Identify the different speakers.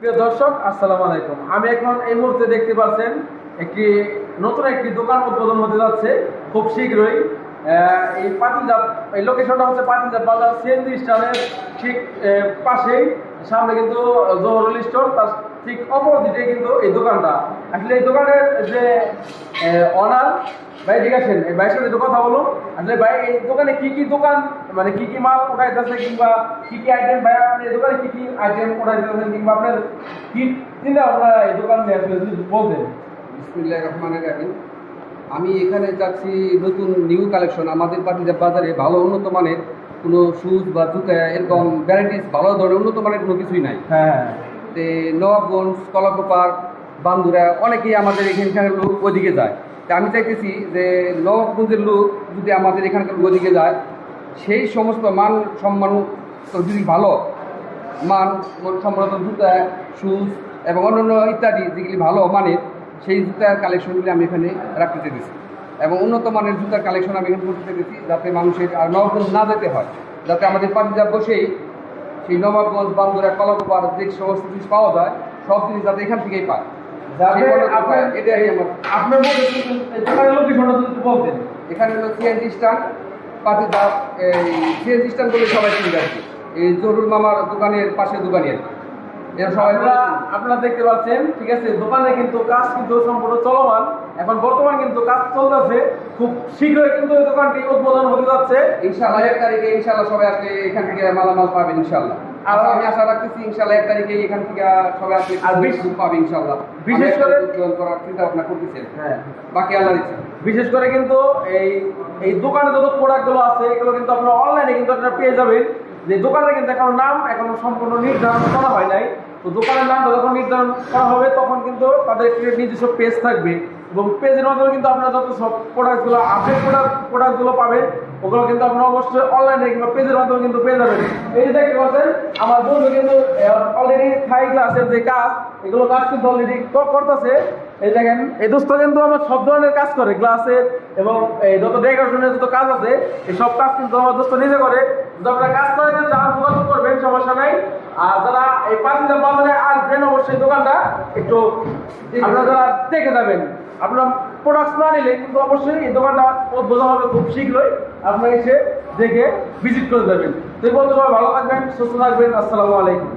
Speaker 1: প্রিয় দর্শক, আসসালামু আলাইকুম। আমি এখন এই মুহূর্তে দেখতে পাচ্ছেন নতুন একটি দোকান উদ্বোধন হতে যাচ্ছে খুব শীঘ্রই। এই লোকেশনটা হচ্ছে পাতিলজাত বাজার সিএনজি স্ট্যান্ডের ঠিক পাশেই। সামনে কিন্তু জহরুল স্টোর, তার ঠিক অপোজিটে কিন্তু এই দোকানটা। আসলে এই দোকানের যে অনার ভাই, ঠিক আছেন, এই ভাইয়ের সাথে একটু কথা বলুন। আসলে ভাই, এই দোকানে কি কি দোকান, মানে কি কি মাল উঠাইতেছে, কিংবা কি কি আইটেম, ভাই আপনি এই দোকানে কি কি আইটেম উঠাইতেছেন, কিংবা আপনার কি চিন্তা ভাবনা এই দোকান নিয়ে আসলে যদি বলতেন।
Speaker 2: বিসমিল্লাহির রহমানির রহিম। আমি এখানে যাচ্ছি নতুন নিউ কালেকশন। আমাদের পাতিলজাত বাজারে ভালো উন্নত মানের কোনো শুজ বা জুতা এরকম ভ্যারাইটিস ভালো ধরনের উন্নত মানের কোনো কিছুই নাই।
Speaker 1: হ্যাঁ,
Speaker 2: তে নবাবগঞ্জ, কলাকোপার, বান্দুরা অনেকেই আমাদের এখানকার লোক ওইদিকে যায়। তা আমি চাইতেছি যে নবাবগঞ্জের লোক যদি আমাদের এখানকার ওইদিকে যায়, সেই সমস্ত মান সম্মান যদি ভালো মান সম্মানিত জুতা, শুজ এবং অন্যান্য ইত্যাদি যেগুলি ভালো মানের, সেই জুতার কালেকশনগুলি আমি এখানে রাখতে চেয়েছি। এবং উন্নত মানের জুতার কালেকশন আমি এখানে করতে চেয়েছি, যাতে মানুষের আর নবাবগঞ্জ না যেতে হয়, যাতে আমাদের পাতিলজাত বসেই সেই নবাবগঞ্জ, বান্দুরা, কলাকোপার যে সমস্ত জিনিস পাওয়া যায় সব জিনিস যাতে এখান থেকেই পায়। এটাই
Speaker 1: আপনার দোকানের লোকেশনটা যদি একটু বলতেন।
Speaker 2: এখানে হলো সিএনজি স্ট্যান্ড, পাতিলজাত সিএনজি স্ট্যান্ড বলে সবাই চিনি আর কি। এই জহুরুল মামার দোকানের পাশে দোকানে এরা সবাই
Speaker 1: আপনারা দেখতে পাচ্ছেন, ঠিক আছে। দোকানে কিন্তু কাজ কিন্তু সম্পূর্ণ চলমান, এখন বর্তমান কিন্তু কাজ চলতেছে। খুব শীঘ্রই কিন্তু এই দোকানটি উদ্বোধন হতে যাচ্ছে
Speaker 2: ইনশাআল্লাহ। 1 তারিখে ইনশাআল্লাহ সবাই আসলে এখান থেকে মালামাল পাবেন ইনশাআল্লাহ। আর আমি আশা রাখতেছি ইনশাআল্লাহ 1 তারিখে এখান থেকে সবাই আসলে আর বেশি পাবে ইনশাআল্লাহ।
Speaker 1: বিশেষ করে
Speaker 2: উদ্বোধন করার চিন্তা ভাবনা করতেছেন।
Speaker 1: হ্যাঁ,
Speaker 2: বাকি আল্লাহর ইচ্ছা।
Speaker 1: বিশেষ করে কিন্তু এই দোকানে যত প্রোডাক্টগুলো আছে এগুলো কিন্তু আপনারা অনলাইনে কিন্তু আপনারা পেয়ে যাবেন। যে দোকানের কিন্তু এখনো নাম এখনো সম্পূর্ণ নির্ধারণ করা হয় নাই। তো দোকানের নামটা যখন নির্ধারণ করা হবে তখন কিন্তু তাদের একটি নিজস্ব পেজ থাকবে, এবং পেজের মাধ্যমে কিন্তু আপনারা যত সব প্রোডাক্টগুলো আপডেট প্রোডাক্টগুলো পাবেন, ওগুলো কিন্তু আপনারা অবশ্যই অনলাইনে কিংবা পেজের মাধ্যমে কিন্তু পেয়ে যাবেন। এই যে দেখতে পাচ্ছেন, আমার বন্ধু কিন্তু অলরেডি থাই গ্লাসের যে কাজ, এগুলো কাজ কিন্তু অলরেডি করতেছে। এই দেখেন, এই দোস্ত কিন্তু আমার সব ধরনের কাজ করে, গ্লাসের এবং এই যত ডেকোরেশনের যত কাজ আছে এই সব কাজ কিন্তু আমার দোস্ত নিজে করে। যদি আপনারা কাজ করে দেন, যারা যোগাযোগ করবেন, সমস্যা নাই। আর যারা এই পাতিলজাত বাজারে আসবেন, অবশ্যই দোকানটা একটু আপনারা যারা দেখে যাবেন। আপনারা প্রোডাক্ট না নিলে কিন্তু অবশ্যই এই দোকানটা উদ্বোধন হবে খুব শীঘ্রই, আপনারা এসে দেখে ভিজিট করে যাবেন। তো এই বন্ধু, সবাই ভালো থাকবেন, সুস্থ থাকবেন। আসসালামু আলাইকুম।